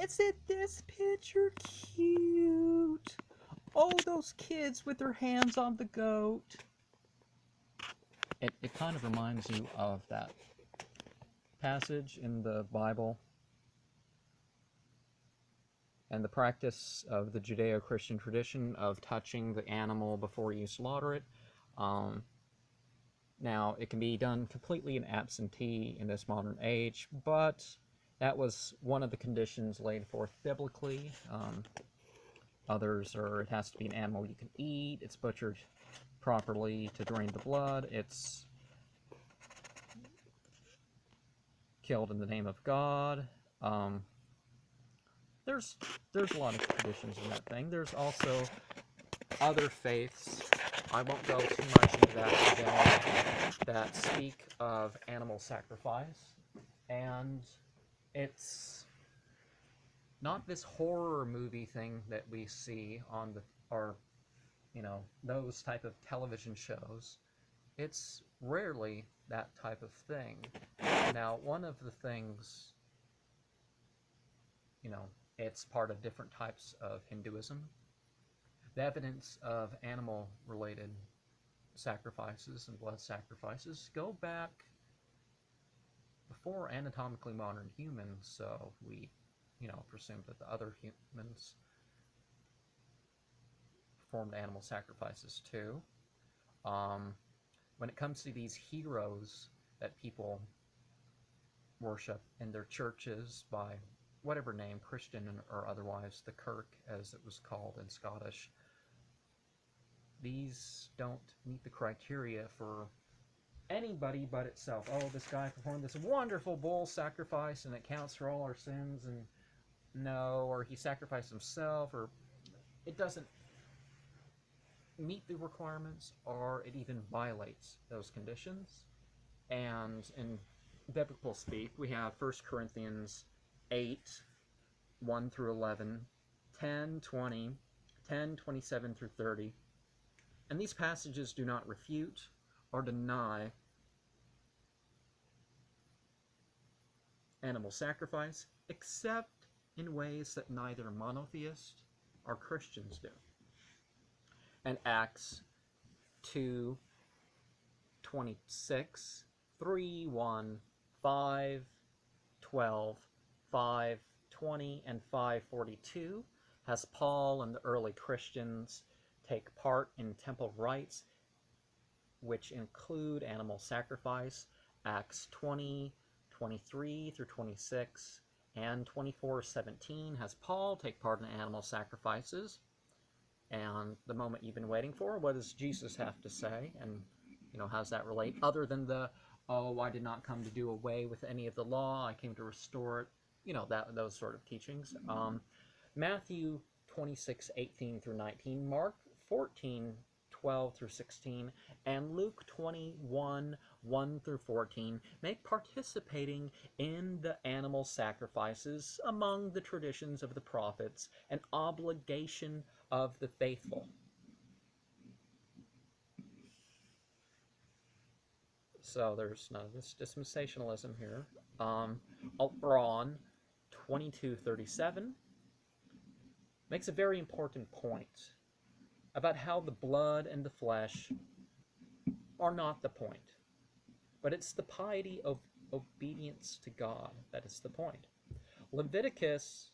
Isn't this picture cute? Oh, those kids with their hands on the goat. It kind of reminds you of that passage in the Bible and the practice of the Judeo-Christian tradition of touching the animal before you slaughter it. Now, it can be done completely in absentee in this modern age, but that was one of the conditions laid forth biblically. Others are, it has to be an animal you can eat, it's butchered properly to drain the blood, it's killed in the name of God. There's a lot of traditions in that thing. There's also other faiths, I won't go too much into that today, that speak of animal sacrifice, and it's not this horror movie thing that we see on those type of television shows. It's rarely that type of thing. Now, one of the things, it's part of different types of Hinduism. The evidence of animal-related sacrifices and blood sacrifices go back before anatomically modern humans, so we, presume that the other humans performed animal sacrifices too. When it comes to these heroes that people worship in their churches by whatever name, Christian or otherwise, the Kirk as it was called in Scottish, these don't meet the criteria for anybody but itself. Oh, this guy performed this wonderful bull sacrifice and it counts for all our sins, and no, or he sacrificed himself, or it doesn't meet the requirements, or it even violates those conditions. And in biblical speak, we have 1 Corinthians 8, 1 through 11, 10, 20, 10, 27 through 30. And these passages do not refute or deny animal sacrifice, except in ways that neither monotheists or Christians do. And Acts 2, 26, 3, 1, 5, 12, 5, 20, and 5:42 has Paul and the early Christians take part in temple rites, which include animal sacrifice. Acts 20, 23 through 26, and 24:17 has Paul take part in animal sacrifices. And the moment you've been waiting for, what does Jesus have to say? And, how does that relate? Other than I did not come to do away with any of the law, I came to restore it, those sort of teachings. Matthew 26, 18 through 19, Mark 14, 12 through 16, and Luke 21, 1 through 14 make participating in the animal sacrifices among the traditions of the prophets an obligation of the faithful. So there's none of this dispensationalism here. Al-Quran 22:37 makes a very important point about how the blood and the flesh are not the point, but it's the piety of obedience to God that is the point. Leviticus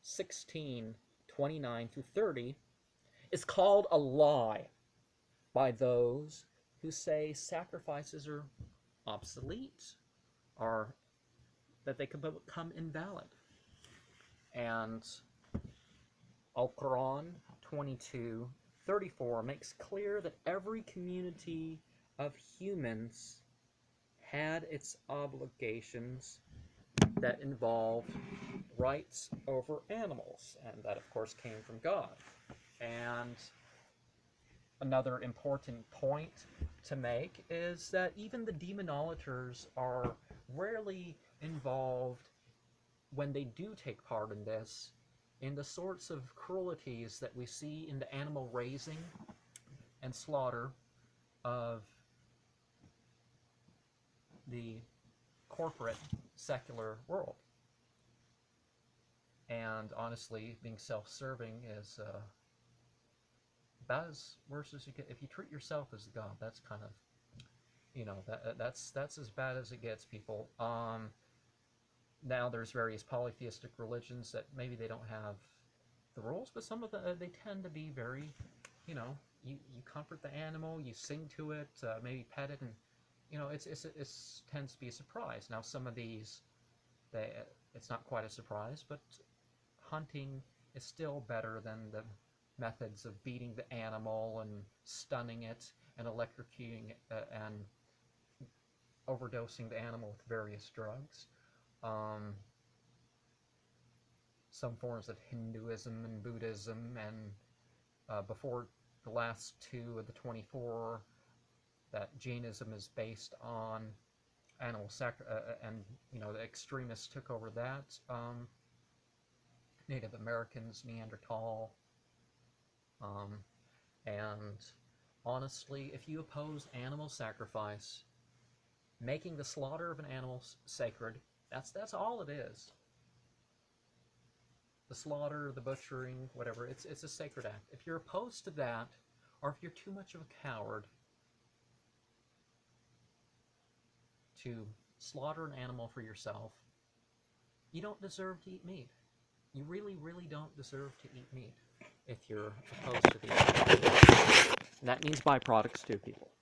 16:29 through 30 is called a lie by those who say sacrifices are obsolete or that they could become invalid. And Al-Quran 22:34 makes clear that every community of humans had its obligations that involved rights over animals, and that of course came from God. And another important point to make is that even the demonolators are rarely involved, when they do take part in this, in the sorts of cruelties that we see in the animal raising and slaughter of the corporate secular world. And honestly, being self-serving is about as worse as you get. If you treat yourself as God, that's kind of, that's as bad as it gets, people. Now there's various polytheistic religions that maybe they don't have the rules, but some of them, they tend to be very, you comfort the animal, you sing to it, maybe pet it, and it's tends to be a surprise. Now some of these, it's not quite a surprise, but hunting is still better than the methods of beating the animal and stunning it and electrocuting it, and overdosing the animal with various drugs. Um, some forms of Hinduism and Buddhism, and before the last two of the 24, that Jainism is based on animal and the extremists took over that. Native Americans, Neanderthal, um, and honestly, if you oppose animal sacrifice, making the slaughter of an animal sacred, that's all it is. The slaughter, the butchering, whatever, it's a sacred act. If you're opposed to that, or if you're too much of a coward to slaughter an animal for yourself, you don't deserve to eat meat. You really, really don't deserve to eat meat if you're opposed to these. And that means byproducts too, people.